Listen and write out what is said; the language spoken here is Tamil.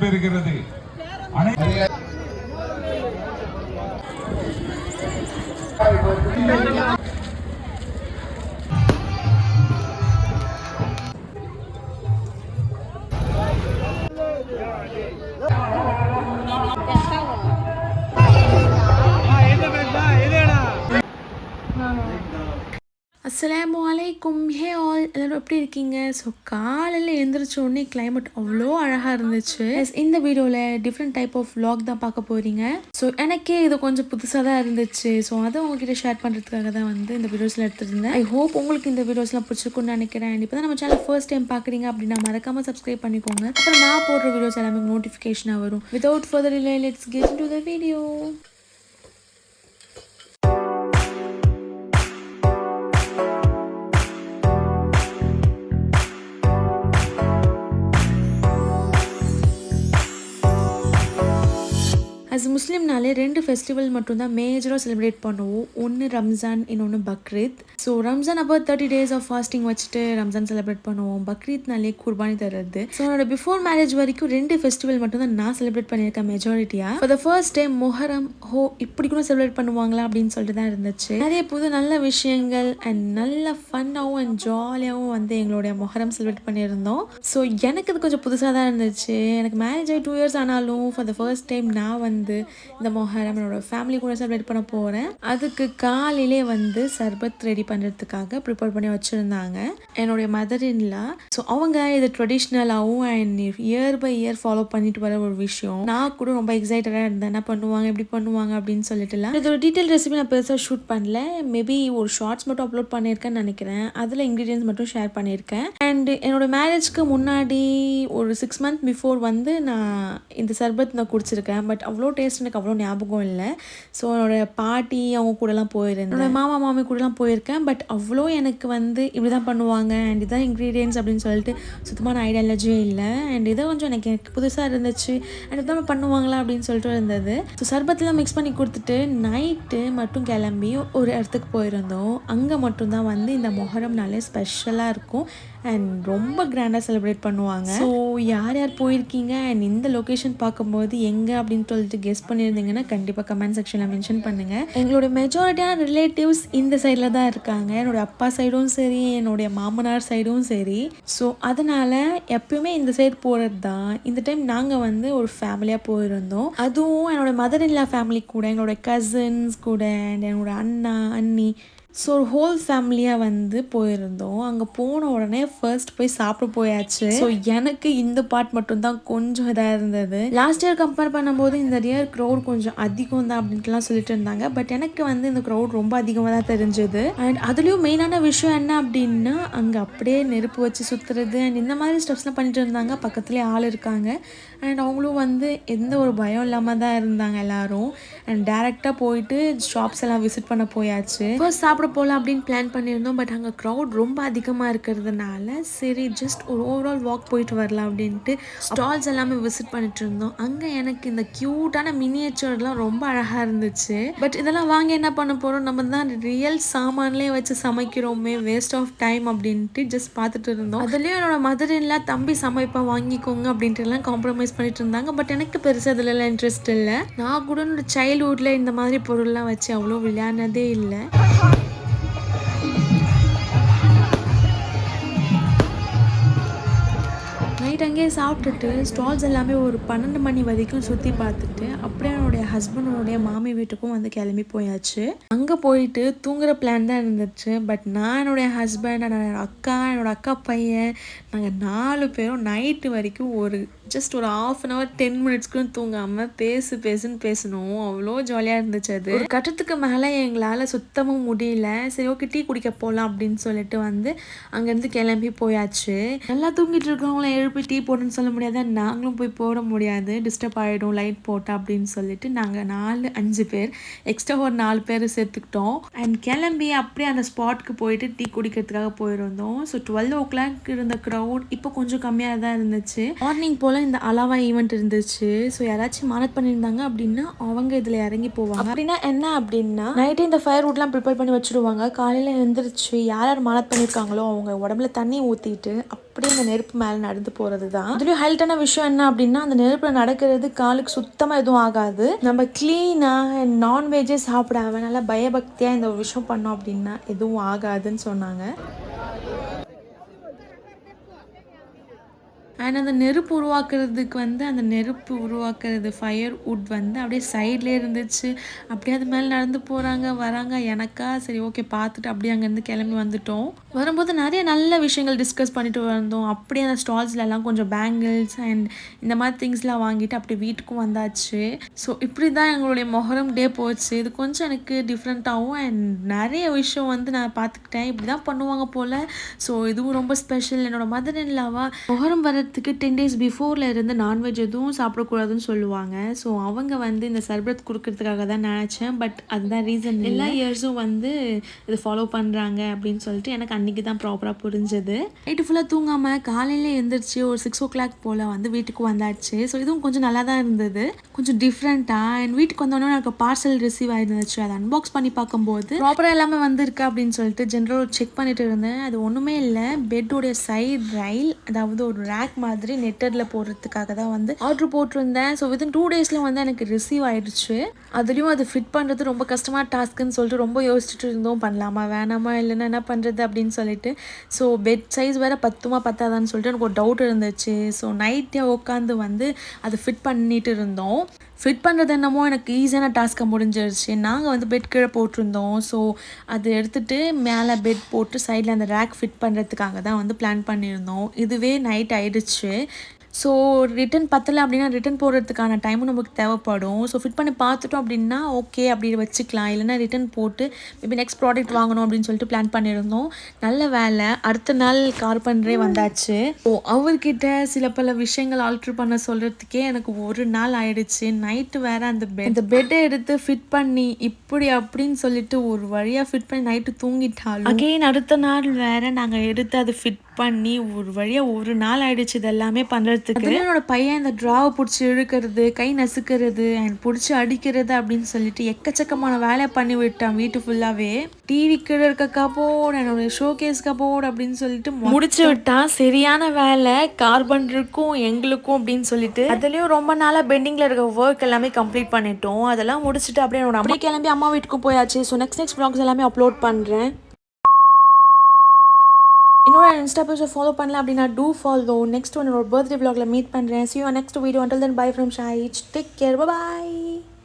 இருக்கிறது. அஸ்ஸலாமு அலைக்கும். ஹே ஆல், எல்லோரும் எப்படி இருக்கீங்க? ஸோ காலையில் எழுந்திரிச்ச உடனே கிளைமேட் அவ்வளோ அழகாக இருந்துச்சு. இந்த வீடியோவில் டிஃப்ரெண்ட் டைப் ஆஃப் vlog தான் பார்க்க போகிறீங்க. ஸோ எனக்கே இது கொஞ்சம் புதுசாக தான் இருந்துச்சு. ஸோ அதை உங்ககிட்ட ஷேர் பண்ணுறதுக்காக தான் வந்து இந்த வீடியோஸில் எடுத்துருந்தேன். ஐ ஹோப் உங்களுக்கு இந்த வீடியோஸ்லாம் பிடிச்சிருக்குன்னு நினைக்கிறேன். இப்போ தான் நம்ம சேனல் ஃபர்ஸ்ட் டைம் பார்க்குறீங்க அப்படின்னா மறக்காமல் சப்ஸ்கிரைப் பண்ணிக்கோங்க. அப்புறம் நான் போடுற வீடியோஸ் எல்லாமே நோட்டிஃபிகேஷனாக வரும். Without further delay, let's get into the video. As முஸ்லீம்னாலே ரெண்டு ஃபெஸ்டிவல் மட்டும்தான் மேஜராக செலிப்ரேட் பண்ணுவோம். ஒன்று ரம்ஜான், இன்னொன்று பக்ரீத். ஸோ ரம்ஜான் அப்போ 30 days ஆஃப் ஃபாஸ்டிங் வச்சுட்டு ரம்ஜான் செலிப்ரேட் பண்ணுவோம். பக்ரீத்னாலே குர்பானி தர்றது. ஸோ என்னோட பிஃபோர் மேரேஜ் வரைக்கும் ரெண்டு ஃபெஸ்டிவல் மட்டும் தான் நான் செலிப்ரேட் பண்ணியிருக்கேன் மெஜாரிட்டியாக. For the first time Muharram இப்படி கூட செலிப்ரேட் பண்ணுவாங்களா அப்படின்னு சொல்லிட்டு தான் இருந்துச்சு. நிறைய புது நல்ல விஷயங்கள் அண்ட் நல்ல ஃபன்னாகவும் அண்ட் ஜாலியாகவும் வந்து எங்களுடைய மொஹரம் செலிப்ரேட் பண்ணியிருந்தோம். ஸோ எனக்கு இது கொஞ்சம் புதுசாக தான் இருந்துச்சு. எனக்கு மேரேஜ் ஆகி 2 years ஆனாலும் ஃபார் த ஃபர்ஸ்ட் டைம் நான் வந்து இந்த மொஹரம் என்னோட ஃபேமிலி கூட செலிப்ரேட் பண்ண போகிறேன். அதுக்கு காலையிலே வந்து சர்பத் ரெடி பண்ணுறதுக்காக ப்ரிப்பேர் பண்ணி வச்சுருந்தாங்க என்னுடைய மதர் இன்லா. ஸோ அவங்க இது ட்ரெடிஷ்னலாகவும் and year by year follow பண்ணிட்டு வர ஒரு விஷயம். நான் கூட ரொம்ப எக்ஸைட்டடாக இருந்தேன். என்ன பண்ணுவாங்க, எப்படி பண்ணுவாங்க அப்படின்னு சொல்லிட்டுலாம். இதோட டீட்டெயில் ரெசிபி நான் பெருசாக ஷூட் பண்ணல. மேபி ஒரு ஷார்ட்ஸ் மட்டும் அப்லோட் பண்ணியிருக்கேன்னு நினைக்கிறேன். அதில் இன்க்ரீடியன்ஸ் மட்டும் ஷேர் பண்ணியிருக்கேன். அண்ட் என்னோட மேரேஜ்க்கு முன்னாடி ஒரு 6 months பிஃபோர் வந்து நான் இந்த சர்பத் நான் குடிச்சிருக்கேன். பட் அவ்வளோ டேஸ்ட் எனக்கு அவ்வளோ ஞாபகம் இல்லை. ஸோ என்னோட பாட்டி அவங்க கூடலாம் போயிருந்தேன். என்னோட மாமா மாமி கூடலாம் போயிருக்கேன். பட் அவ்வளோ எனக்கு வந்து இப்படி தான் பண்ணுவாங்க அண்ட் இதுதான் இன்க்ரீடியன்ஸ் அப்படின்னு சொல்லிட்டு சுத்தமான ஐடியாலஜியே இல்லை. அண்ட் இதை கொஞ்சம் எனக்கு புதுசாக இருந்துச்சு. அண்ட் இதான் பண்ணுவாங்களா அப்படின்னு சொல்லிட்டு இருந்தது. ஸோ சர்பத்தில் மிக்ஸ் பண்ணி கொடுத்துட்டு நைட்டு மட்டும் கிளம்பி ஒரு இடத்துக்கு போயிருந்தோம். அங்கே மட்டும்தான் வந்து இந்த மொஹரம்னாலே ஸ்பெஷலாக இருக்கும் அண்ட் ரொம்ப கிராண்டாக செலிப்ரேட் பண்ணுவாங்க. ஸோ யார் யார் போயிருக்கீங்க அண்ட் இந்த லொக்கேஷன் பார்க்கும்போது எங்கே அப்படின்னு சொல்லிட்டு கெஸ் பண்ணியிருந்தீங்கன்னா கண்டிப்பாக கமெண்ட் செக்ஷனில் மென்ஷன் பண்ணுங்கள். எங்களோட மெஜாரிட்டியான ரிலேட்டிவ்ஸ் இந்த சைடில் தான் இருக்காங்க. என்னோடய அப்பா சைடும் சரி, என்னுடைய மாமனார் சைடும் சரி. ஸோ அதனால் எப்பயுமே இந்த சைடு போகிறது தான். இந்த டைம் நாங்கள் வந்து ஒரு ஃபேமிலியாக போயிருந்தோம். அதுவும் என்னோட மதர் இன்லா ஃபேமிலி கூட, என்னோட கசின்ஸ் கூட அண்ட் என்னோட அண்ணா அண்ணி. ஸோ ஒரு ஹோல் ஃபேமிலியாக வந்து போயிருந்தோம். அங்கே போன உடனே ஃபர்ஸ்ட் போய் சாப்பிட போயாச்சு. ஸோ எனக்கு இந்த பார்ட் மட்டும்தான் கொஞ்சம் இதாக இருந்தது. லாஸ்ட் இயர் கம்பேர் பண்ணும்போது இந்த இயர் க்ரௌட் கொஞ்சம் அதிகம் தான் அப்படின்ட்டுலாம் சொல்லிட்டு இருந்தாங்க. பட் எனக்கு வந்து இந்த க்ரௌட் ரொம்ப அதிகமாக தான் தெரிஞ்சது. அண்ட் அதுலேயும் மெயினான விஷயம் என்ன அப்படின்னா அங்கே அப்படியே நெருப்பு வச்சு சுற்றுறது அண்ட் இந்த மாதிரி ஸ்டெப்ஸ்லாம் பண்ணிட்டு இருந்தாங்க. பக்கத்துலேயே ஆள் இருக்காங்க அண்ட் அவங்களும் வந்து எந்த ஒரு பயம் இல்லாமல் தான் இருந்தாங்க எல்லாரும். அண்ட் டேரெக்டாக போயிட்டு ஷாப்ஸ் எல்லாம் விசிட் பண்ண போயாச்சு. ஃபர்ஸ்ட் சாப்பிட போகலாம் அப்படின்னு பிளான் பண்ணியிருந்தோம். பட் அங்கே க்ரௌட் ரொம்ப அதிகமாக இருக்கிறதுனால சரி ஜஸ்ட் ஒரு ஓவரால் வாக் போயிட்டு வரலாம் அப்படின்ட்டு ஸ்டால்ஸ் எல்லாமே விசிட் பண்ணிட்டு இருந்தோம். அங்கே எனக்கு இந்த க்யூட்டான மினியேச்சர்லாம் ரொம்ப அழகாக இருந்துச்சு. பட் இதெல்லாம் வாங்கி என்ன பண்ண போகிறோம், நம்ம தான் ரியல் சாமான்லேயே வச்சு சமைக்கிறோமே, வேஸ்ட் ஆஃப் டைம் அப்படின்ட்டு ஜஸ்ட் பார்த்துட்டு இருந்தோம். அதுலேயும் என்னோட மதர் இன்லா தம்பி சமைப்பா வாங்கிக்கோங்க அப்படின்ட்டு எல்லாம் காம்ப்ரமைஸ் பண்ணிட்டு இருந்தாங்க. பட் எனக்கு பெருசாக அதுலலாம் இன்ட்ரெஸ்ட் இல்லை. நான் கூட என்னோட சைல்ட்ஹுட்டில் இந்த மாதிரி பொருள்லாம் வச்சு அவ்வளோ விளையாடினதே இல்லை. நைட் அங்கேயே சாப்பிட்டுட்டு ஸ்டால்ஸ் எல்லாமே ஒரு 12 மணி வரைக்கும் சுற்றி பார்த்துட்டு அப்படியே என்னுடைய ஹஸ்பண்டோடைய மாமி வீட்டுக்கும் வந்து கிளம்பி போயாச்சு. அங்கே போயிட்டு தூங்குற பிளான் தான் இருந்துச்சு. பட் நான் என்னுடைய ஹஸ்பண்ட், என்னோட அக்கா பையன், நாங்கள் 4 பேரும் நைட்டு வரைக்கும் ஒரு ஜஸ்ட் ஒரு 1/2 hour 10 minutesக்கு தூங்காமல் பேசுன்னு பேசணும். அவ்வளோ ஜாலியாக இருந்துச்சு. அது ஒரு கட்டத்துக்கு மேலே எங்களால் சுத்தமாக முடியல. சரி ஓகே டீ குடிக்க போகலாம் அப்படின்னு சொல்லிட்டு வந்து அங்கேருந்து கிளம்பி போயாச்சு. நல்லா தூங்கிட்டு இருக்கவங்களாம் எழுப்பி டீ போடுன்னு சொல்ல முடியாது. நாங்களும் போய் போட முடியாது, டிஸ்டர்ப் ஆகிடும் லைட் போட்டா அப்படின்னு சொல்லிட்டு நாங்கள் 4-5 பேர் எக்ஸ்ட்ரா ஒரு 4 பேர் சேர்த்துக்கிட்டோம். அண்ட் கிளம்பி அப்படியே அந்த ஸ்பாட்க்கு போயிட்டு டீ குடிக்கிறதுக்காக போயிருந்தோம். ஸோ 12 o'clock இருந்த க்ரௌட் இப்போ கொஞ்சம் கம்மியாக தான் இருந்துச்சு. மார்னிங் போல் இந்த அலாவா ஈவெண்ட் இருந்துச்சு. ஸோ யாராச்சும் மானட் பண்ணியிருந்தாங்க அப்படின்னா அவங்க இதில் இறங்கி போவாங்க. அப்படின்னா என்ன அப்படின்னா நைட்டே இந்த ஃபயர் வுட்லாம் ப்ரிப்பேர் பண்ணி வச்சுருவாங்க. காலையில் எழுந்திரிச்சு யார் யார் மானட் பண்ணியிருக்காங்களோ அவங்க உடம்புல தண்ணி ஊற்றிட்டு அப்படியே அந்த நெருப்பு மேலே நடந்து போகிறது தான். அதுலேயும் ஹைலைட்டான விஷயம் என்ன அப்படின்னா, அந்த நெருப்பில் நடக்கிறது காலுக்கு சுத்தமாக எதுவும் ஆகாது. நம்ம க்ளீனாக நான்வெஜ்ஜே சாப்பிடாம நல்லா பயபக்தியாக இந்த ஒரு விஷயம் பண்ணோம் அப்படின்னா எதுவும் ஆகாதுன்னு சொன்னாங்க. அண்ட் அந்த நெருப்பு உருவாக்குறதுக்கு வந்து அந்த நெருப்பு உருவாக்குறது ஃபயர் வுட் வந்து அப்படியே சைட்லேயே இருந்துச்சு. அப்படியே அது மேலே நடந்து போகிறாங்க வராங்க. எனக்கா சரி ஓகே பார்த்துட்டு அப்படியே அங்கேருந்து கிளம்பி வந்துட்டோம். வரும்போது நிறைய நல்ல விஷயங்கள் டிஸ்கஸ் பண்ணிட்டு வந்தோம். அப்படியே அந்த ஸ்டால்ஸ்லலாம் கொஞ்சம் பேங்கிள்ஸ் அண்ட் இந்த மாதிரி திங்ஸ்லாம் வாங்கிட்டு அப்படியே வீட்டுக்கும் வந்தாச்சு. ஸோ இப்படி தான் எங்களுடைய மொஹரம் டே போச்சு. இது கொஞ்சம் எனக்கு டிஃப்ரெண்ட்டாகவும் அண்ட் நிறைய விஷயம் வந்து நான் பார்த்துக்கிட்டேன். இப்படி தான் பண்ணுவாங்க போல். ஸோ இதுவும் ரொம்ப ஸ்பெஷல். என்னோட மதர் இன் லாவா மொஹரம் வரதுக்கு 10 days பிஃபோரில் இருந்து நான்வெஜ் எதுவும் சாப்பிடக்கூடாதுன்னு சொல்லுவாங்க. ஸோ அவங்க வந்து இந்த சர்பத் கொடுக்கறதுக்காக தான் நினச்சேன். பட் அதுதான் ரீசன். எல்லா இயர்ஸும் வந்து இதை ஃபாலோ பண்ணுறாங்க அப்படின்னு சொல்லிட்டு எனக்கு அன்றைக்கி தான் ப்ராப்பராக புரிஞ்சது. நைட்டு ஃபுல்லாக தூங்காமல் காலையில் எழுந்திரிச்சு ஒரு 6 o'clock போல் வந்து வீட்டுக்கு வந்தாச்சு. ஸோ இதுவும் கொஞ்சம் நல்லா தான் இருந்தது, கொஞ்சம் டிஃப்ரெண்ட்டாக. என் வீட்டுக்கு வந்தோடனே எனக்கு பார்சல் ரிசீவ் ஆகிருந்துச்சு. அதை அன்பாக்ஸ் பண்ணி பார்க்கும்போது ப்ராப்பராக எல்லாமே வந்திருக்கு அப்படின்னு சொல்லிட்டு ஜென்ரல் செக் பண்ணிட்டு இருந்தேன். அது ஒன்றுமே இல்லை, பெட்டோடைய சைடு ரயில், அதாவது ஒரு ரேக் மாதிரி நெட்டரில் போடுறதுக்காக தான் வந்து ஆர்டர் போட்டிருந்தேன். ஸோ வித்தின் 2 daysல வந்து எனக்கு ரிசீவ் ஆயிடுச்சு. அதுலேயும் அது ஃபிட் பண்ணுறது ரொம்ப கஷ்டமான டாஸ்க்குன்னு சொல்லிட்டு ரொம்ப யோசிச்சுட்டு இருந்தோம், பண்ணலாமா வேணாமா இல்லைன்னா என்ன பண்ணுறது அப்படின்னு சொல்லிட்டு. ஸோ பெட் சைஸ் வேறு பத்துமா பத்தாதான்னு சொல்லிட்டு எனக்கு ஒரு டவுட் இருந்துச்சு. ஸோ நைட்டே உட்காந்து வந்து அதை ஃபிட் பண்ணிட்டு இருந்தோம். ஃபிட் பண்ணுறது என்னமோ எனக்கு ஈஸியான டாஸ்க்காக முடிஞ்சிருச்சு. நாங்கள் வந்து பெட் கீழே போட்டிருந்தோம். ஸோ அதை எடுத்துகிட்டு மேலே பெட் போட்டு சைடில் அந்த ரேக் ஃபிட் பண்ணுறதுக்காக தான் வந்து பிளான் பண்ணியிருந்தோம். இதுவே நைட் ஆயிடுச்சு. ஸோ ரிட்டன் பத்தலை அப்படின்னா ரிட்டன் போடுறதுக்கான டைமும் நமக்கு தேவைப்படும். ஸோ ஃபிட் பண்ணி பார்த்துட்டோம் அப்படின்னா ஓகே அப்படி வச்சுக்கலாம், இல்லைனா ரிட்டன் போட்டு மேபி நெக்ஸ்ட் ப்ராடக்ட் வாங்கணும் அப்படின்னு சொல்லிட்டு பிளான் பண்ணியிருந்தோம். நல்ல வேலை அடுத்த நாள் கார்பெண்டரே வந்தாச்சு. ஸோ அவர்கிட்ட சில பல விஷயங்கள் ஆல்ட்ரு பண்ண சொல்கிறதுக்கே எனக்கு ஒரு நாள் ஆயிடுச்சு. நைட்டு வேறு அந்த பெட்டை எடுத்து ஃபிட் பண்ணி இப்படி அப்படின்னு சொல்லிட்டு ஒரு வழியாக ஃபிட் பண்ணி நைட்டு தூங்கிட்டாலும் அகெயின் அடுத்த நாள் வேறு நாங்கள் எடுத்து அதை ஃபிட் பண்ணி ஒரு வழியாக ஒரு நாள் ஆயிடுச்சு இதெல்லாமே பண்ணுறதுக்கு. என்னோட பையன் இந்த ட்ராவை பிடிச்சி இழுக்கிறது, கை நசுக்கிறது அண்ட் பிடிச்சி அடிக்கிறது அப்படின்னு சொல்லிட்டு எக்கச்சக்கமான வேலையை பண்ணி விட்டான் வீட்டு ஃபுல்லாகவே. டிவி கீழே இருக்க கபோர்டு, என்னோட ஷோகேஸ் கபோர்டு அப்படின்னு சொல்லிட்டு முடிச்சு விட்டான். சரியான வேலை கார்பெண்டருக்கும் எங்களுக்கும் அப்படின்னு சொல்லிட்டு. அதுலேயும் ரொம்ப நாளாக பெண்டிங்கில் இருக்க ஒர்க் எல்லாமே கம்ப்ளீட் பண்ணிட்டோம். அதெல்லாம் முடிச்சுட்டு அப்படியே என்னோட அப்படியே கிளம்பி அம்மா வீட்டுக்கும் போயாச்சு. ஸோ நெக்ஸ்ட் vlogs எல்லாமே அப்லோட் பண்ணுறேன். என்னோட இன்ஸ்டா பேஜை ஃபாலோ பண்ணல அப்படின்னா டூ ஃபாலோ. நெக்ஸ்ட் ஒன் என்னோட பர்த்டே vlogல மீட் பண்ணுறேன். See you on next video. Until then, bye from Shahid. Take care. Bye bye.